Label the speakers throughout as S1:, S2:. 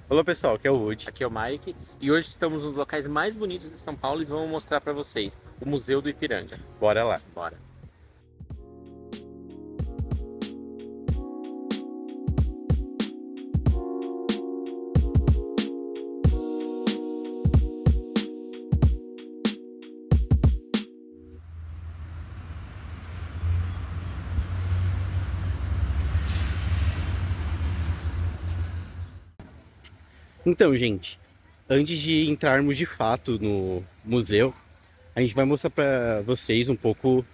S1: Olá pessoal, aqui é o Wood.
S2: Aqui é o Mike e hoje estamos nos locais mais bonitos de São Paulo e vamos mostrar para vocês o Museu do Ipiranga.
S1: Bora lá.
S2: Bora!
S1: Então, gente, antes de entrarmos de fato no museu, a gente vai mostrar para vocês um pouco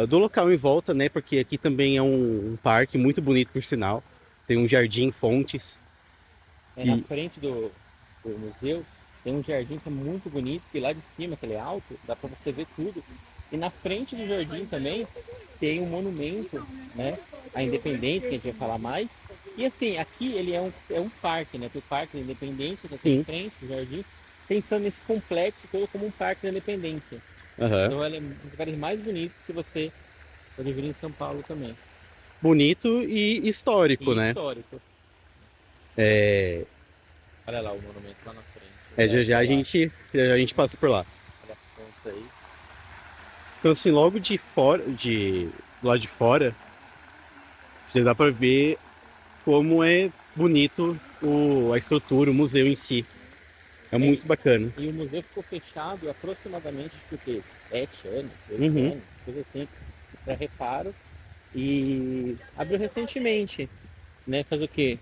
S1: do local em volta, né? Porque aqui também é um parque muito bonito, por sinal. Tem um jardim, fontes
S2: Na
S1: e
S2: frente do museu tem um jardim que é muito bonito, que lá de cima, que ele é alto, dá para você ver tudo. E na frente do jardim também tem um monumento, né, à Independência, que a gente vai falar mais. E assim, aqui ele é um parque, né? Tem o Parque da Independência, que é aqui em
S1: sim,
S2: frente, o jardim, pensando nesse complexo todo como um Parque da Independência.
S1: aham,
S2: Então ele é um dos lugares mais bonitos que você pode vir em São Paulo também.
S1: bonito e histórico,
S2: E
S1: né?
S2: histórico.
S1: É,
S2: Olha lá o monumento lá na frente.
S1: já já
S2: Olha
S1: a
S2: lá,
S1: gente passa por lá.
S2: olha a fonte aí.
S1: Então, assim, logo de fora, do lado de fora, já dá para ver como é bonito a estrutura, o museu em si. É
S2: É,
S1: muito bacana.
S2: e o museu ficou fechado aproximadamente por quê? 7 anos, oito
S1: Uhum.
S2: anos, coisa assim, para reparo. E abriu recentemente, né? Faz o quê?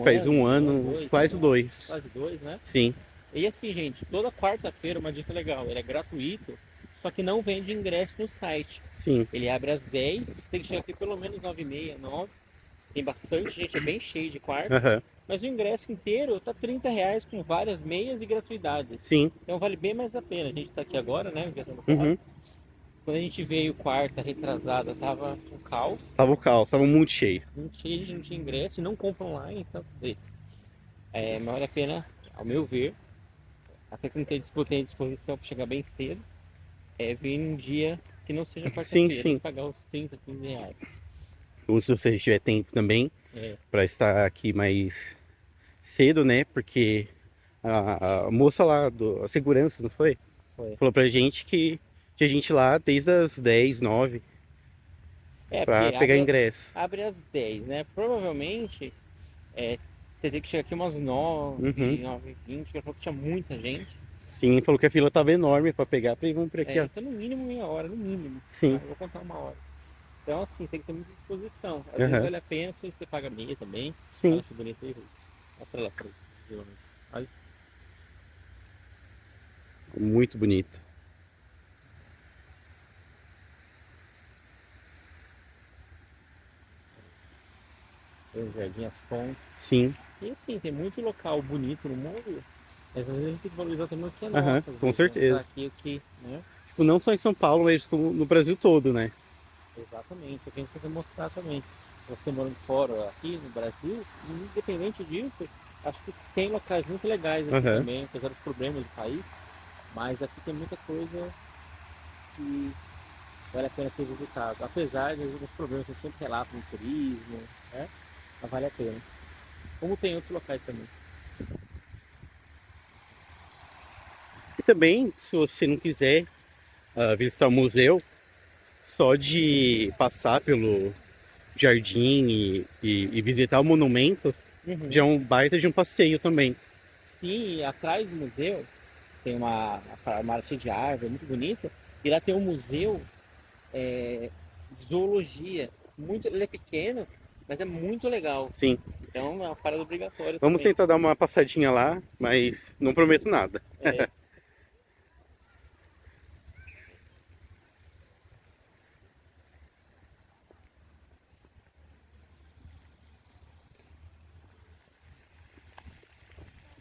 S1: Faz um
S2: Um ano,
S1: ano,
S2: dois,
S1: quase dois.
S2: quase dois, né?
S1: Sim,
S2: E assim, gente, toda quarta-feira, uma dica legal, ele é gratuito, só que não vende ingresso no site.
S1: sim.
S2: Ele abre às 10, você tem que chegar aqui pelo menos 9h30, 9. Tem bastante gente, é bem cheio de quarto.
S1: Aham.
S2: Mas o ingresso inteiro tá R$ 30 com várias meias e gratuidades.
S1: Sim.
S2: Então vale bem mais a pena. A gente tá aqui agora, né? Viajando quarto.
S1: Uhum.
S2: Quando a gente veio quarta, retrasada, tava um caos.
S1: Tava o caos, tava muito cheio.
S2: Não tinha, gente não tinha ingresso e não compra online. Então, quer dizer, mas vale a pena, ao meu ver. Até que você não tem disposição para chegar bem cedo. Vir num dia que não seja
S1: Sim,
S2: quarta-feira e
S1: sim.
S2: pagar os 30, R$ 15.
S1: Ou se você tiver tempo também
S2: É,
S1: para estar aqui mais cedo, né? Porque a moça lá, a segurança, não foi?
S2: foi.
S1: Falou pra gente que tinha gente lá desde as 10, 9 pra
S2: Porque
S1: pegar ingresso.
S2: abre às 10, né? Provavelmente É, você tem que chegar aqui umas
S1: Uhum.
S2: 9, 9h20, que falou que tinha muita gente.
S1: Sim, falou que a fila tava enorme pra pegar. Falei, vamos por aqui, ó.
S2: Então no mínimo meia hora, no mínimo. Tá?
S1: Sim.
S2: Eu vou contar uma hora. Então assim, tem que ter muita disposição. Às vezes
S1: Aham.
S2: vale a pena, porque você paga meia também. Olha
S1: Sim.
S2: que bonito aí, Rui. Mostra lá pra ele. Olha,
S1: Muito bonito.
S2: tem o jardim, as fontes.
S1: Sim.
S2: E assim, tem muito local bonito no mundo. Mas às vezes a gente tem que valorizar também o que é
S1: Aham,
S2: nosso, às
S1: com
S2: vezes, né? Usar
S1: certeza.
S2: aqui o que, né?
S1: Tipo, não só em São Paulo, mas como no Brasil todo, né?
S2: Exatamente, é o que a gente tem que mostrar também. Você morando fora, aqui no Brasil, independente disso, acho que tem locais muito legais aqui
S1: Aham.
S2: também, apesar dos problemas do país, mas aqui tem muita coisa que vale a pena ser visitado. Apesar de alguns problemas que a gente sempre relata no turismo, né? Mas vale a pena. Como tem outros locais também.
S1: E também, se você não quiser visitar o museu, só de passar pelo jardim e visitar o monumento, já é
S2: Uhum.
S1: um baita de um passeio também.
S2: Sim, e atrás do museu tem uma área cheia de árvore, muito bonita, e lá tem um museu de zoologia. Muito, ele é pequeno, mas é muito legal.
S1: Sim,
S2: Então é uma parada obrigatória
S1: vamos
S2: também.
S1: tentar dar uma passadinha lá, mas não prometo nada.
S2: É,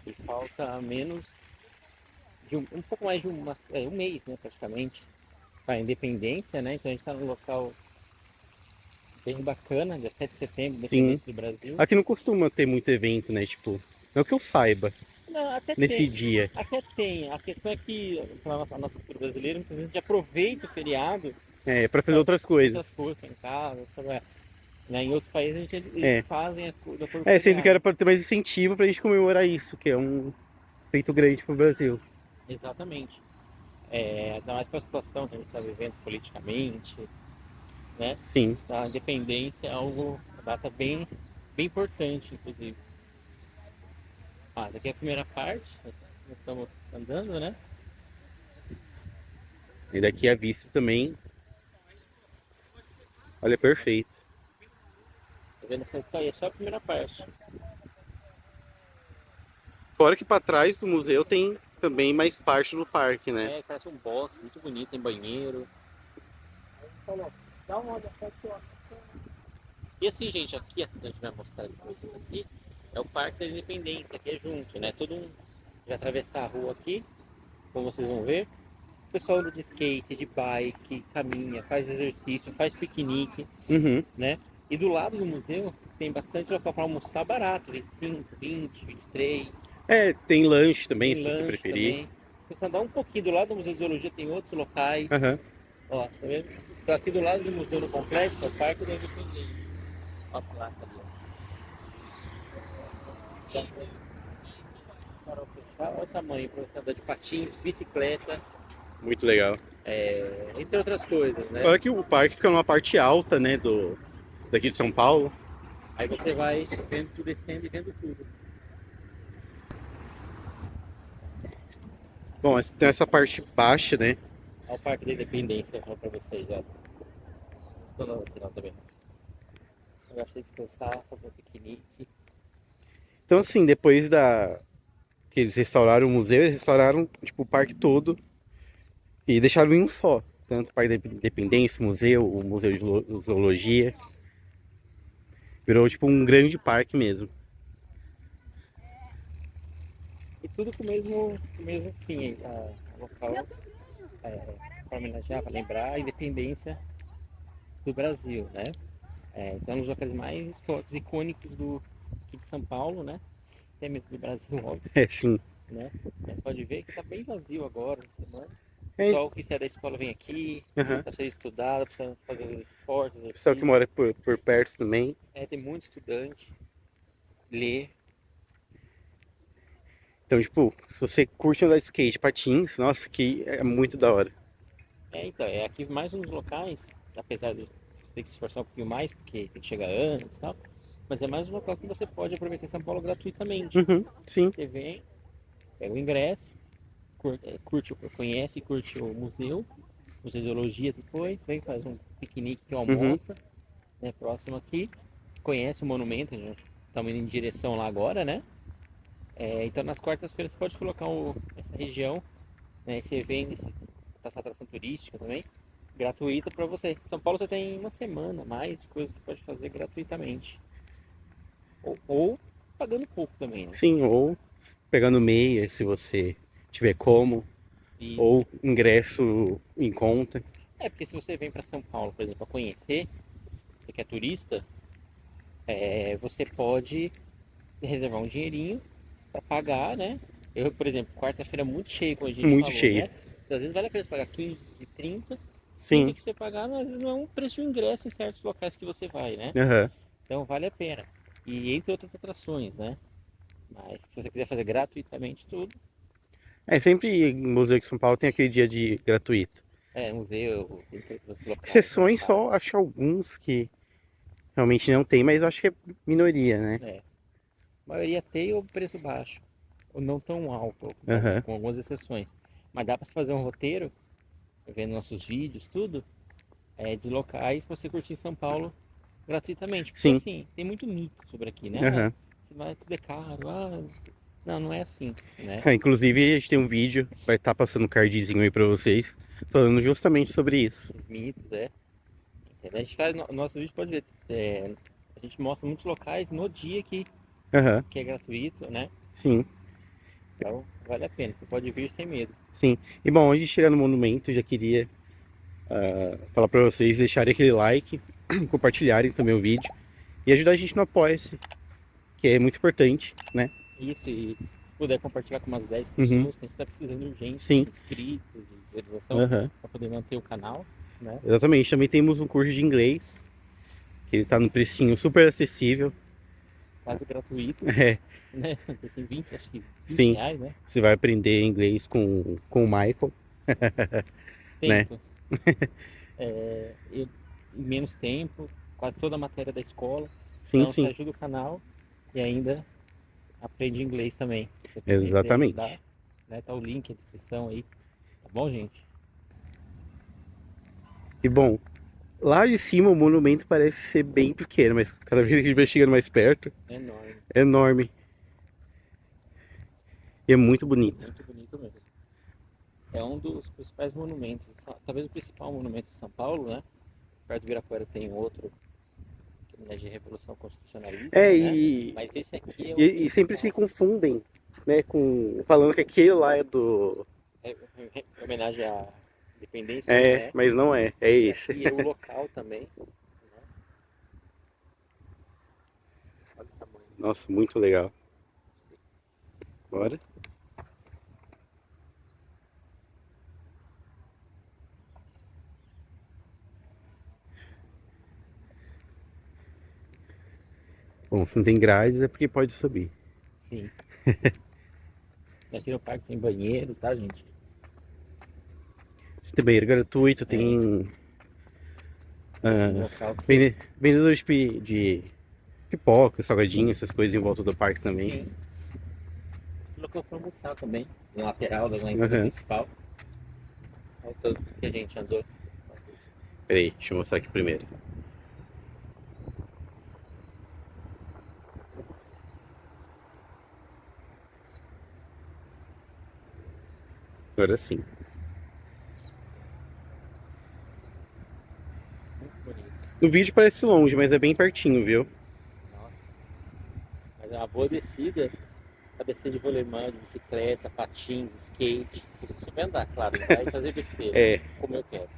S2: e falta menos de um pouco mais de um mês, né, praticamente, para a independência, né? Então a gente está num local bem bacana, dia 7 de setembro,
S1: Sim,
S2: independência do Brasil.
S1: aqui não costuma ter muito evento, né? Tipo, não que eu saiba,
S2: Não,
S1: nesse dia.
S2: até tem. A questão é que a nossa cultura brasileira, muitas vezes a gente aproveita o feriado
S1: É, pra fazer
S2: para
S1: outras coisas.
S2: outras coisas, tá em casa, trabalhar. Né? Em outros países eles
S1: É.
S2: fazem da cor
S1: Sendo que
S2: feriado.
S1: era para ter mais incentivo pra gente comemorar isso, que é um feito grande pro Brasil.
S2: Exatamente. Ainda mais para a situação que a gente está vivendo politicamente, né?
S1: Sim.
S2: A independência é algo, uma data bem importante, inclusive. Daqui é a primeira parte, nós estamos andando, né?
S1: E daqui a vista também, olha, perfeito.
S2: Tá vendo essa aí? É só a primeira parte.
S1: Fora que para trás do museu tem também mais parte do parque, né?
S2: Parece um bosque muito bonito, tem banheiro. Dá uma olhada aqui, ó. E assim, gente, aqui a gente vai mostrar depois aqui, é o Parque da Independência, que é junto, né? Todo um vai atravessar a rua aqui, como vocês vão ver. O pessoal anda de skate, de bike, caminha, faz exercício, faz piquenique,
S1: Uhum.
S2: né? E do lado do museu tem bastante local para almoçar barato, 25, 20, 23.
S1: Tem lanche também,
S2: Tem
S1: se você
S2: lanche
S1: preferir.
S2: também. Se você andar um pouquinho do lado do Museu de Zoologia, tem outros locais.
S1: Aham.
S2: Ó, tá vendo? Então aqui do lado do museu no complexo é o Parque da Independência. Ó, a placa ali, ó. Farol fechado, olha o tamanho para você andar de patins, bicicleta,
S1: Muito legal.
S2: entre outras coisas, né?
S1: Fora que o parque fica numa parte alta, né, daqui de São Paulo.
S2: Aí você vai vendo tudo, descendo e vendo tudo.
S1: Bom, tem essa parte baixa, né?
S2: Olha o Parque da Independência que eu falo para vocês, ó. Estou no sinal também. Eu gosto de descansar, fazer um piquenique.
S1: Então, assim, depois que eles restauraram o museu, eles restauraram, tipo, o parque todo e deixaram em um só. Tanto o Parque da Independência, o Museu de Zoologia. Virou, tipo, um grande parque mesmo.
S2: E tudo com o mesmo fim, a local para homenagear, para lembrar a independência do Brasil, né? Então, é um dos locais mais históricos, icônicos aqui de São Paulo, né? Até mesmo do Brasil, óbvio,
S1: Sim.
S2: né? Mas pode ver que tá bem vazio agora, na semana. O
S1: É,
S2: pessoal que sai da escola vem aqui,
S1: aham.
S2: para estudar, para fazer os esportes,
S1: O pessoal que
S2: exercício.
S1: mora por perto também.
S2: Tem muito estudante, lê.
S1: Então, tipo, se você curte andar de skate, patins, nossa, que é muito da hora.
S2: Então, é aqui mais um dos locais, apesar de você ter que se esforçar um pouquinho mais, porque tem que chegar antes e tal, mas é mais um local que você pode aproveitar em São Paulo gratuitamente.
S1: Uhum, sim.
S2: Você vem, pega o ingresso, conhece e curte o museu, Museu de Zoologia depois, vem, faz um piquenique que
S1: Uhum.
S2: almoça, né, próximo aqui, conhece o monumento, já estamos indo em direção lá agora, né? Então nas quartas-feiras você pode colocar essa região, né, esse evento, essa atração turística também, gratuita para você. Em São Paulo você tem uma semana mais de coisas que você pode fazer gratuitamente. Ou pagando pouco também, né?
S1: Sim, ou pegando meia, se você tiver como,
S2: Isso.
S1: ou ingresso em conta.
S2: Porque se você vem para São Paulo, por exemplo, para conhecer, você que é turista, você pode reservar um dinheirinho para pagar, né? Eu, por exemplo, quarta-feira é muito cheio, como a gente
S1: Muito
S2: falou,
S1: cheio.
S2: né? Então, às vezes vale a pena pagar 15, 30, 5
S1: Sim.
S2: que você pagar, mas às vezes não é um preço de ingresso em certos locais que você vai, né?
S1: Aham.
S2: Então vale a pena. E entre outras atrações, né? Mas se você quiser fazer gratuitamente tudo,
S1: Sempre em Museu de São Paulo tem aquele dia de gratuito.
S2: museu, entre outros locais, né?
S1: Exceções só, acho alguns que realmente não tem, mas eu acho que é minoria, né?
S2: A maioria tem o preço baixo, ou não tão alto,
S1: Aham.
S2: com algumas exceções. Mas dá para fazer um roteiro, vendo nossos vídeos, tudo, de locais para você curtir em São Paulo gratuitamente. Porque
S1: Sim.
S2: assim, tem muito mito sobre aqui, né?
S1: Aham.
S2: Você vai, tudo é caro, não, não é assim, né?
S1: Inclusive, a gente tem um vídeo, vai estar passando um cardzinho aí pra vocês, falando justamente sobre isso.
S2: Os mitos, entendeu? A gente faz, no nosso vídeo pode ver, a gente mostra muitos locais no dia
S1: Aham.
S2: que é gratuito, né?
S1: Sim,
S2: Então vale a pena, você pode vir sem medo.
S1: sim. E bom, antes de chegar no monumento, eu já queria falar pra vocês deixarem aquele like, compartilharem também o vídeo e ajudar a gente no Apoia-se, que é muito importante, né?
S2: Isso, e se puder compartilhar com umas 10
S1: Uhum.
S2: pessoas, que a gente está precisando urgente
S1: Sim.
S2: de inscritos, de visualização,
S1: Aham.
S2: para poder manter o canal, né?
S1: Exatamente. Também temos um curso de inglês, Ele tá no precinho super acessível.
S2: Quase gratuito,
S1: É,
S2: né? Assim, 20, acho que 20
S1: sim.
S2: reais, né?
S1: Você vai aprender inglês com o Michael, né?
S2: Tento. Em menos tempo, quase toda a matéria da escola.
S1: Sim,
S2: Então você
S1: sim.
S2: ajuda o canal e ainda aprende inglês também. Se você quiser ajudar,
S1: Exatamente.
S2: né? Tá o link, a descrição aí. Tá bom, gente?
S1: E bom, lá de cima o monumento parece ser bem pequeno, mas cada vez que a gente vai chegando mais perto,
S2: É enorme.
S1: é enorme. E é muito bonito.
S2: Muito bonito mesmo. É um dos principais monumentos, talvez o principal monumento de São Paulo, né? Perto do Ibirapuera tem outro, que é de Revolução Constitucionalista,
S1: É,
S2: né? Mas esse aqui é o
S1: e sempre se
S2: principal.
S1: confundem, né, com falando que aquele lá é do.
S2: Em homenagem à independência, mas não é.
S1: Mas não é, é
S2: E
S1: esse.
S2: aqui é o local também, né? Olha o tamanho.
S1: Nossa, muito legal. Bora. Bom, se não tem grades é porque pode subir.
S2: Sim. Aqui no parque tem banheiro, tá, gente?
S1: Se tem banheiro gratuito,
S2: É,
S1: tem
S2: um
S1: ah,
S2: local que.
S1: vendedores de pipoca, salgadinho, essas coisas em volta do parque também.
S2: Sim. Local para almoçar também, na lateral da entrada
S1: Aham.
S2: principal. Olha o tanto que a gente andou.
S1: Peraí, deixa eu mostrar aqui primeiro. Agora sim.
S2: Muito bonito.
S1: No vídeo parece longe, mas é bem pertinho, viu?
S2: Nossa. Mas é uma boa descida. Pra descer de rolemã, de bicicleta, patins, skate. Se você souber andar, claro, não vai fazer besteira,
S1: É.
S2: como eu quero.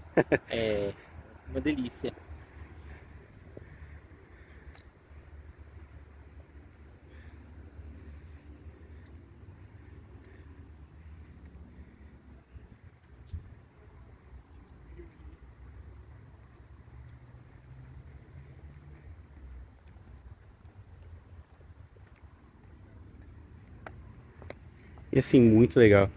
S2: É uma delícia.
S1: E assim, muito legal.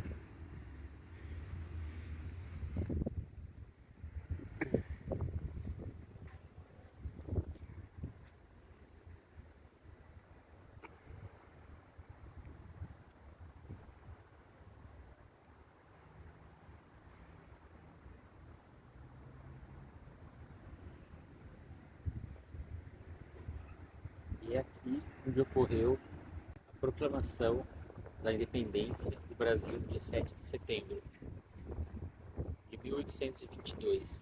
S2: E é aqui onde ocorreu a proclamação da independência do Brasil, dia 7 de setembro de 1822.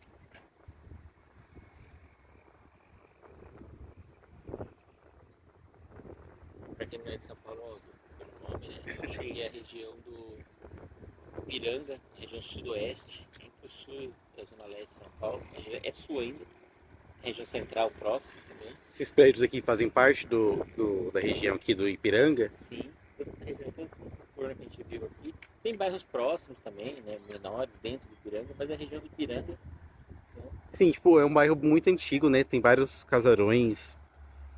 S2: Para quem não é de São Paulo, óbvio, pelo nome, né? Essa aqui é a região do Ipiranga, região sudoeste, entre o sul e a zona leste de São Paulo. A região é sul ainda, região central próxima também.
S1: Esses prédios aqui fazem parte da região aqui do Ipiranga.
S2: Sim, toda essa região, toda essa cor que a gente viu aqui. Tem bairros próximos também, né, menores, dentro do Ipiranga, mas a região do Ipiranga, né,
S1: Sim, tipo, é um bairro muito antigo, né? Tem vários casarões.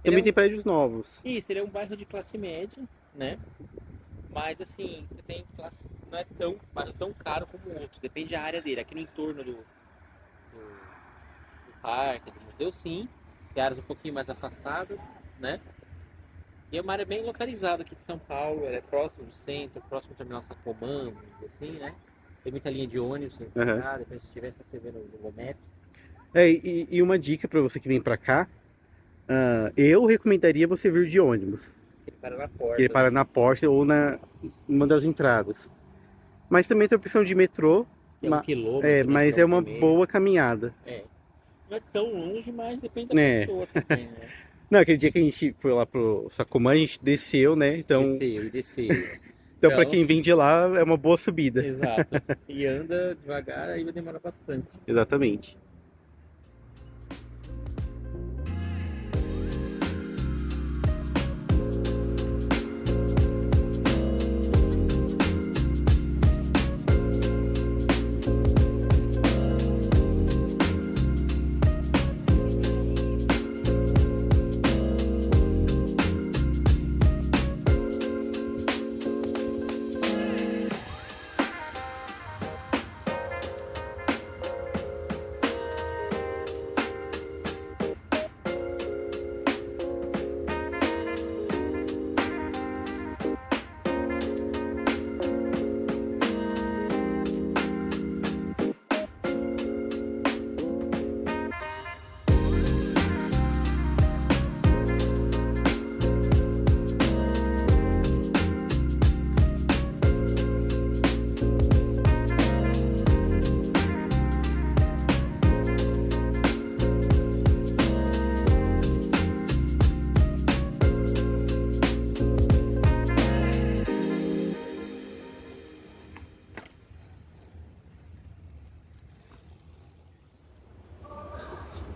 S2: ele
S1: Também
S2: é
S1: tem prédios novos.
S2: isso, ele é um bairro de classe média, né? Mas assim, você tem classe, não é tão, bairro tão caro como o outro, depende da área dele. Aqui no entorno do parque, do museu, sim, tem áreas um pouquinho mais afastadas, né? E é uma área bem localizada aqui de São Paulo, ela é próximo do centro, próximo do terminal Sacomã, assim, né? Tem muita linha de ônibus pra encontrar, depois se tiver, você vê no Google Maps.
S1: E uma dica pra você que vem pra cá, eu recomendaria você vir de ônibus.
S2: Ele para na
S1: Que ele
S2: porta,
S1: para
S2: né?
S1: na porta ou na uma das entradas. Mas também tem a opção de metrô,
S2: Que é 1 quilômetro, né?
S1: mas é uma
S2: 1,5 km.
S1: boa caminhada.
S2: É. Não é tão longe, mas depende da
S1: Né?
S2: pessoa também, né?
S1: Não, aquele dia que a gente foi lá pro Sacomã, a gente desceu, né? Então,
S2: Desceu.
S1: então para quem vem de lá, é uma boa subida.
S2: Exato. E anda devagar, aí vai demorar bastante.
S1: Exatamente.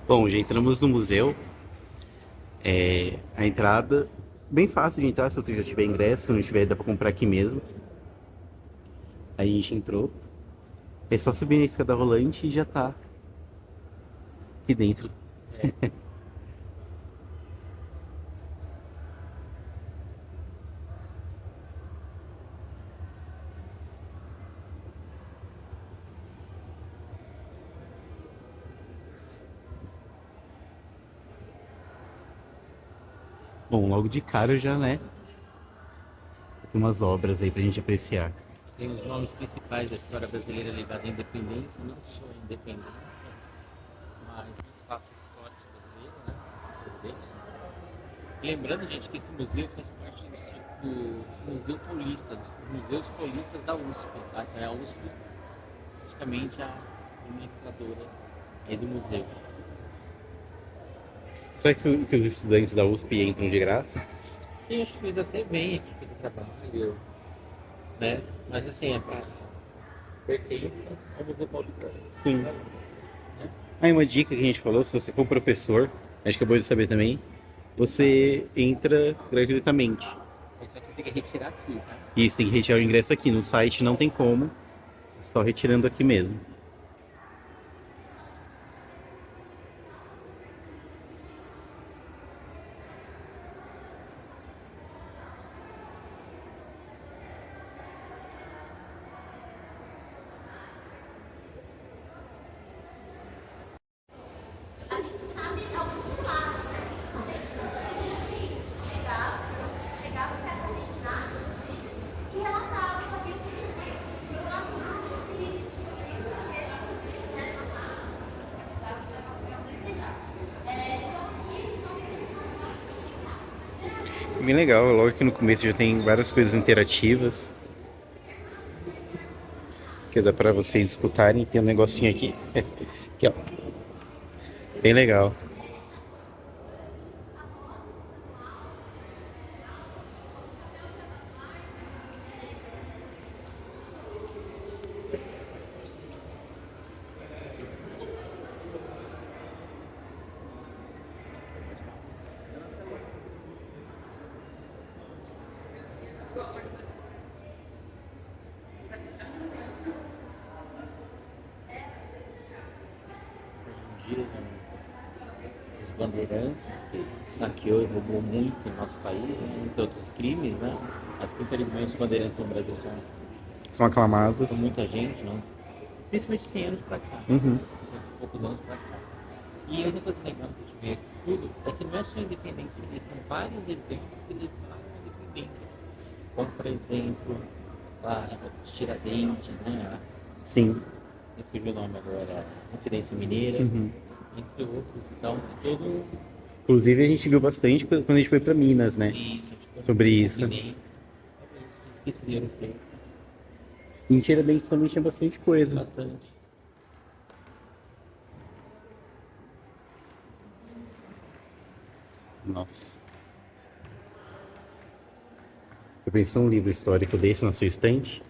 S1: Bom, já entramos no museu. A entrada, bem fácil de entrar se você já tiver ingresso, se não tiver, dá pra comprar aqui mesmo. Aí a gente entrou. É só subir na escada rolante e já tá aqui dentro.
S2: É,
S1: Bom, logo de cara já, né? Tem umas obras aí pra gente apreciar.
S2: tem os nomes principais da história brasileira ligada à independência, não só à independência, mas os fatos históricos brasileiros, né? Lembrando, gente, que esse museu faz parte do Museu Paulista, dos Museus Paulistas da USP, tá? Então é a USP, praticamente a administradora aí do museu.
S1: Será que os estudantes da USP entram de graça?
S2: Sim, acho que eles até vêm aqui fazer trabalho, né? Mas assim, é para pertence ao Museu Paulista.
S1: Sim.
S2: Né?
S1: Aí uma dica que a gente falou, se você for professor, a gente acabou de saber também, você entra gratuitamente.
S2: A gente vai ter que retirar aqui, tá?
S1: Isso, tem que retirar o ingresso aqui. No site não tem como, só retirando aqui mesmo. Bem legal, logo aqui no começo já tem várias coisas interativas que dá pra vocês escutarem. Tem um negocinho aqui, aqui ó, bem legal.
S2: Hoje em dia, os bandeirantes, que saqueou e roubou muito no nosso país, né? Entre outros crimes, né? Mas que infelizmente os bandeirantes no Brasil
S1: São aclamados.
S2: são muita gente, né? Principalmente 100 anos pra cá,
S1: Uhum.
S2: 100 e poucos anos pra cá. E outra coisa legal que a gente vê aqui tudo é que não é só a independência, são vários eventos que levaram à independência. Como, por exemplo, a Tiradentes, né?
S1: Sim.
S2: Eu fugi o nome agora, a Conferência Mineira,
S1: Uhum.
S2: entre outros. Então, todo
S1: Inclusive a gente viu bastante quando a gente foi pra Minas, né?
S2: isso, tipo,
S1: Sobre isso.
S2: Fluminense. Esqueci de europeu.
S1: Em Tiradentes também tinha bastante coisa.
S2: Bastante.
S1: Nossa. Você pensou um livro histórico desse na sua estante?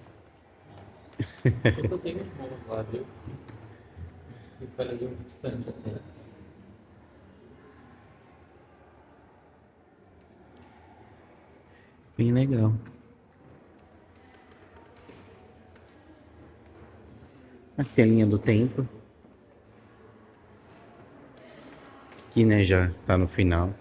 S2: Eu tenho uns bons lá, viu? Acho que vale bastante até.
S1: Bem legal. Aqui a linha do tempo. Aqui, né, já tá no final.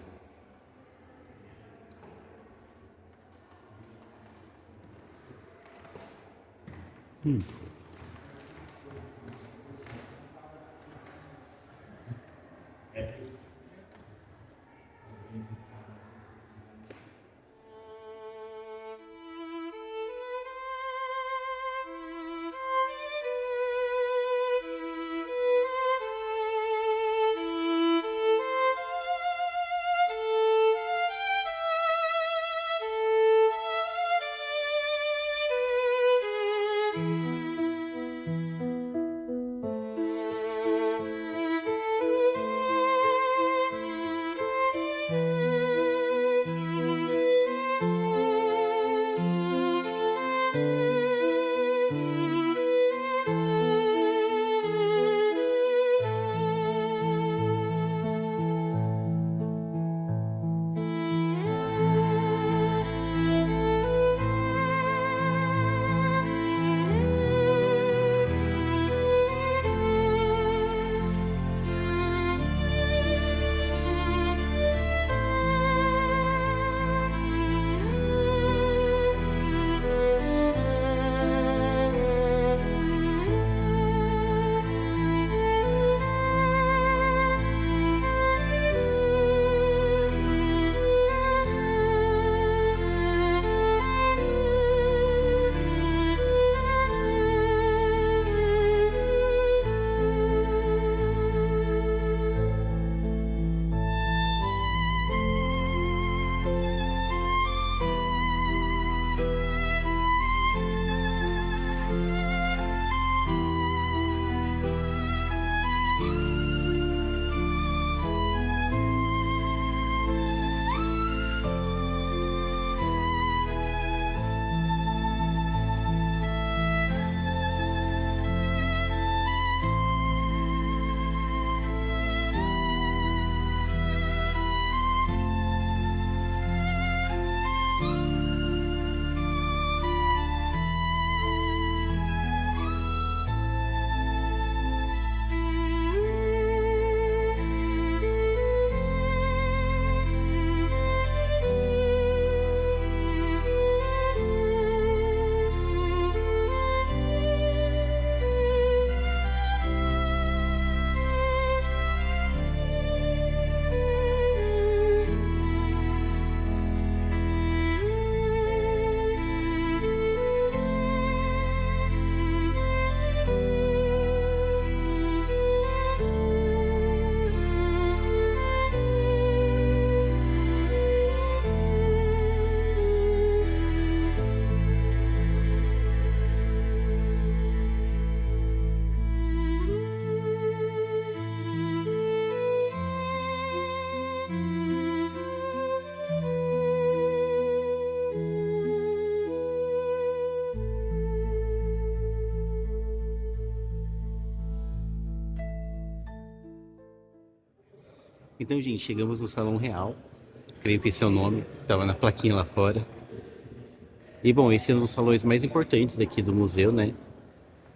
S1: Então, gente, chegamos no Salão Real. Creio que esse é o nome. Tava na plaquinha lá fora. E, bom, esse é um dos salões mais importantes aqui do museu, né?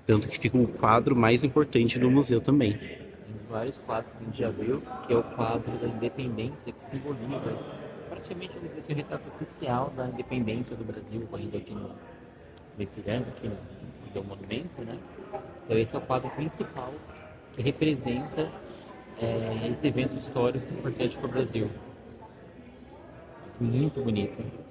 S1: Tanto que fica um quadro mais importante do museu também.
S2: Tem vários quadros que a gente já viu, que é o quadro da independência, que simboliza praticamente, vamos dizer assim, o retrato oficial da independência do Brasil, ocorrido aqui no Ipiranga, aqui no monumento, né? Então esse é o quadro principal que representa esse evento histórico importante para o Brasil. Muito bonito.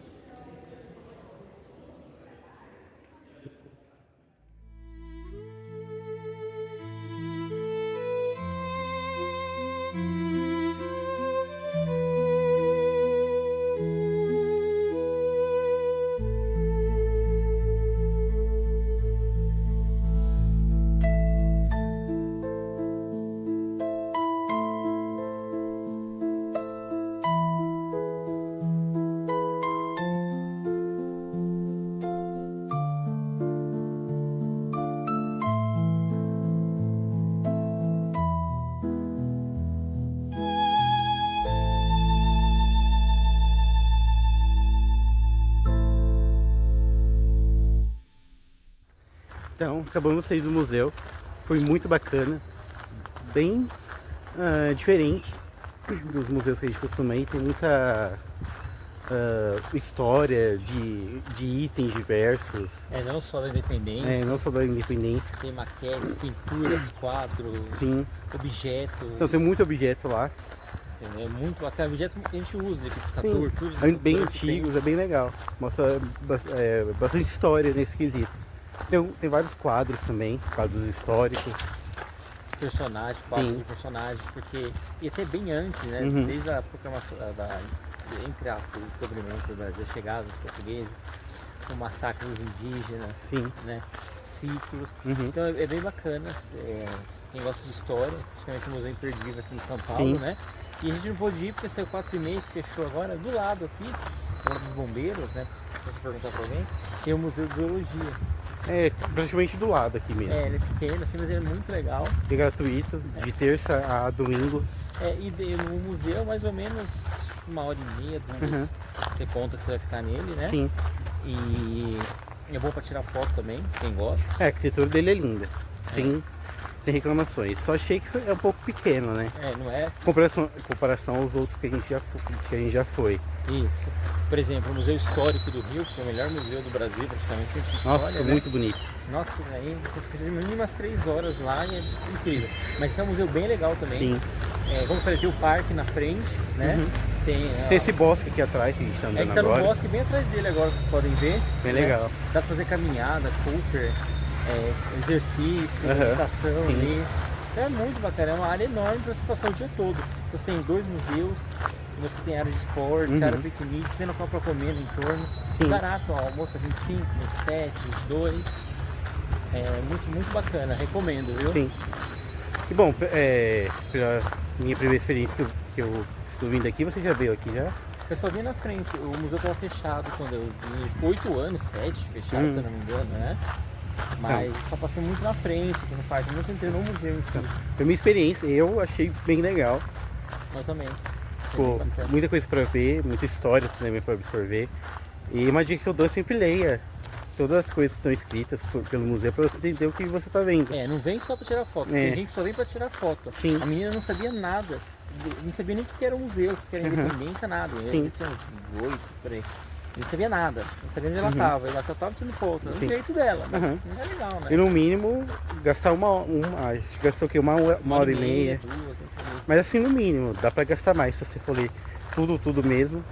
S1: Então, acabamos de sair do museu. Foi muito bacana. Bem diferente dos museus que a gente costuma ir. Tem muita história de itens diversos.
S2: Não só da independência,
S1: Não só da independência.
S2: tem maquetes, pinturas, quadros,
S1: Sim.
S2: objetos.
S1: Então tem muito objeto lá.
S2: É muito bacana, objeto que a gente usa, né?
S1: Sim.
S2: Tudo,
S1: Bem antigos, é bem legal. Mostra bastante história nesse quesito. Tem vários quadros também, quadros históricos.
S2: Personagens, quadros de personagens, porque. E até bem antes, né?
S1: Uhum.
S2: Desde a proclamação entre aspas, o descobrimento do Brasil, a chegada dos portugueses, o massacre dos indígenas,
S1: Sim.
S2: né? Ciclos.
S1: Uhum.
S2: Então é bem bacana. Quem gosta de história, principalmente o Museu Imperdível aqui em São Paulo,
S1: Sim.
S2: né? E a gente não pôde ir porque saiu 4h30, que fechou agora, do lado aqui, do lado dos bombeiros, né? Deixa eu perguntar pra alguém, tem o Museu de Zoologia.
S1: É praticamente do lado aqui mesmo.
S2: Ele é pequeno, assim, mas ele é muito legal.
S1: É gratuito, de terça a domingo.
S2: No museu, mais ou menos 1h30, 2
S1: Uhum.
S2: você conta que você vai ficar nele, né?
S1: Sim.
S2: E é bom pra tirar foto também, quem gosta.
S1: A arquitetura dele é linda. Sem reclamações. Só achei que é um pouco pequeno, né?
S2: Não é?
S1: Comparação aos outros que a gente já foi.
S2: Isso. Por exemplo, o Museu Histórico do Rio, que é o melhor museu do Brasil, praticamente, de história,
S1: Nossa,
S2: né?
S1: muito bonito.
S2: Nossa, aí você fica no mínimo umas 3 horas lá e é incrível. Mas esse é um museu bem legal também.
S1: Sim.
S2: Como eu falei, tem o parque na frente, né?
S1: Uhum.
S2: Tem
S1: Esse bosque aqui atrás que a gente tá
S2: a
S1: andando
S2: gente tá
S1: agora.
S2: no bosque bem atrás dele agora, vocês podem ver.
S1: Bem
S2: né?
S1: legal.
S2: Dá pra fazer caminhada, Cooper, exercício,
S1: Uhum.
S2: meditação
S1: Sim.
S2: ali. Então é muito bacana, é uma área enorme para você passar o dia todo. Você tem 2 museus, você tem área de esporte,
S1: Uhum.
S2: área de piquenique, você tem local para comer no entorno.
S1: Sim.
S2: Barato, ó, almoço a 25, 27, 22. É muito bacana, recomendo, viu?
S1: Sim. E bom, pela minha primeira experiência que eu estou vindo aqui, você já veio aqui já?
S2: Eu só vim na frente, o museu estava fechado quando eu vim, ficou 8 anos, 7 fechado, se eu não me engano, né? Mas só passei muito na frente, aqui no parque, nunca entrei no museu em si.
S1: Foi minha experiência, eu achei bem legal.
S2: Eu também.
S1: Pô,
S2: Bem bacana.
S1: muita coisa para ver, muita história também para absorver. E uma dica que eu dou, sempre leia todas as coisas que estão escritas pelo museu para você entender o que você está vendo.
S2: Não vem só para tirar foto, tem gente que só vem para tirar foto.
S1: Sim.
S2: A menina não sabia nada, não sabia nem o que era um museu, o que era independência, nada.
S1: Sim.
S2: Eu tinha uns 18, por aí. Não sabia nada, não sabia onde ela estava, ela só estava tirando foto, no
S1: Sim.
S2: jeito dela, mas
S1: Uhum.
S2: não é legal, né?
S1: E no mínimo, gastar acho que gastou o quê? Uma hora e meia.
S2: 2,
S1: Mas assim, no mínimo, dá para gastar mais se você for ler tudo mesmo,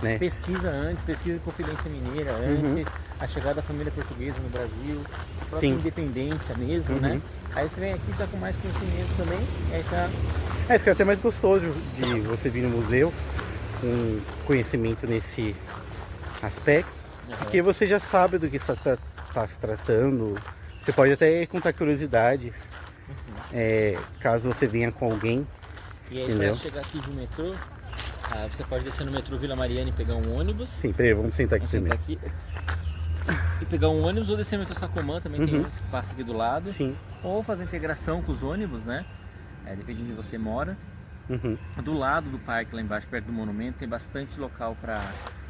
S1: né?
S2: Pesquisa antes, pesquisa Confidência Mineira antes, a chegada da família portuguesa no Brasil, a própria
S1: Sim.
S2: independência mesmo,
S1: Uhum.
S2: né? Aí você vem aqui já com mais conhecimento também, e aí já...
S1: Fica até mais gostoso de você vir no museu com conhecimento nesse aspecto, porque você já sabe do que está se tratando. Você pode até contar curiosidades, caso você venha com alguém.
S2: E aí
S1: Entendeu?
S2: para chegar aqui de metrô, você pode descer no metrô Vila Mariana e pegar um ônibus.
S1: Sim, peraí, vamos sentar aqui
S2: Vamos sentar
S1: primeiro.
S2: aqui. E pegar um ônibus ou descer no metrô Sacomã, também tem ônibus que passa aqui do lado.
S1: Sim.
S2: Ou fazer integração com os ônibus, né? Depende de onde você mora.
S1: Uhum.
S2: Do lado do parque, lá embaixo, perto do monumento, tem bastante local para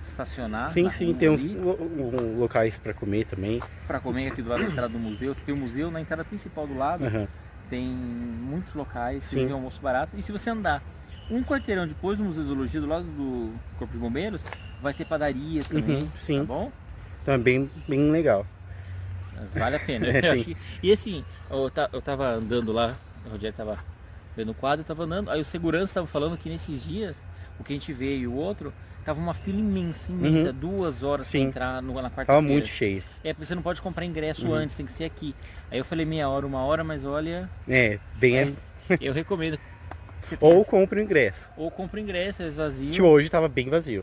S2: estacionar.
S1: Sim,
S2: na
S1: sim,
S2: rua
S1: tem uns
S2: ali,
S1: locais para comer também.
S2: para comer aqui do lado da entrada do museu. Tem o museu na entrada principal do lado.
S1: Uhum.
S2: Tem muitos locais,
S1: Sim.
S2: tem almoço barato. E se você andar um quarteirão depois do Museu de Zoologia, do lado do Corpo de Bombeiros, vai ter padarias também,
S1: Uhum, sim.
S2: tá bom?
S1: Então é bem legal.
S2: Vale a pena.
S1: É,
S2: Eu
S1: sim.
S2: acho e assim, eu tava andando lá, o Rogério tava vendo o quadro, eu tava andando, aí o segurança tava falando que nesses dias, o que a gente vê e o outro, tava uma fila imensa, imensa, 2 horas pra
S1: Sim.
S2: entrar na
S1: Tava
S2: quarta-feira.
S1: muito cheio.
S2: É, porque você não pode comprar ingresso
S1: Uhum.
S2: antes, tem que ser aqui. Aí eu falei meia hora, 1 hora, mas olha,
S1: É, bem.
S2: aí eu recomendo. Você tem
S1: Ou compra o ingresso.
S2: ou compra ingresso, é vazio.
S1: Tipo, hoje tava bem vazio.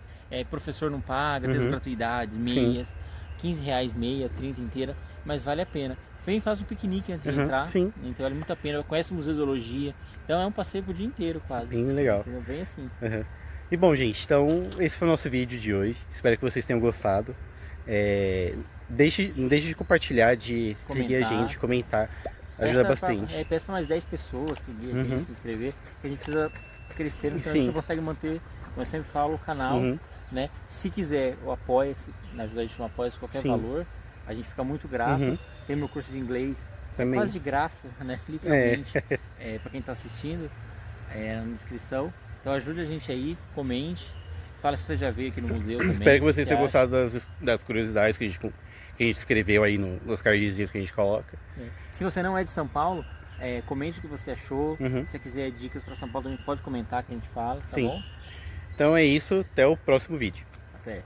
S2: Professor não paga, tem as
S1: Uhum.
S2: gratuidades,
S1: Sim.
S2: meias, R$ 15 meia, 30 inteira, mas vale a pena. Vem e faz um piquenique antes de
S1: Uhum,
S2: entrar,
S1: sim.
S2: então vale muito a pena. Conhece o Museu de Zoologia, então é um passeio pro dia inteiro quase.
S1: Bem legal.
S2: Entendeu? Bem assim.
S1: Uhum. E bom, gente, então esse foi o nosso vídeo de hoje. Espero que vocês tenham gostado. Não deixe de compartilhar, de seguir a
S2: Comentar.
S1: gente, comentar. Ajuda bastante.
S2: Peça para mais 10 pessoas seguir a
S1: Uhum.
S2: gente, se inscrever, que a gente precisa crescer, então a
S1: Sim.
S2: gente consegue manter, como eu sempre falo, o canal,
S1: Uhum.
S2: né? Se quiser, o apoia-se, ajuda a gente no apoia-se qualquer
S1: Sim.
S2: valor, a gente fica muito grato.
S1: Uhum.
S2: Tem meu curso de inglês,
S1: Também.
S2: quase de graça, né? Literalmente, para quem está assistindo, na descrição. Então ajude a gente aí, comente, fala se você já veio aqui no museu também.
S1: Espero que
S2: o
S1: vocês
S2: você
S1: tenham
S2: acha.
S1: gostado das curiosidades que a gente escreveu aí nos cardzinhos que a gente coloca.
S2: Se você não é de São Paulo, comente o que você achou.
S1: Uhum.
S2: Se você quiser dicas para São Paulo, também pode comentar que a gente fala, tá
S1: Sim.
S2: bom?
S1: Então é isso, até o próximo vídeo.
S2: Até.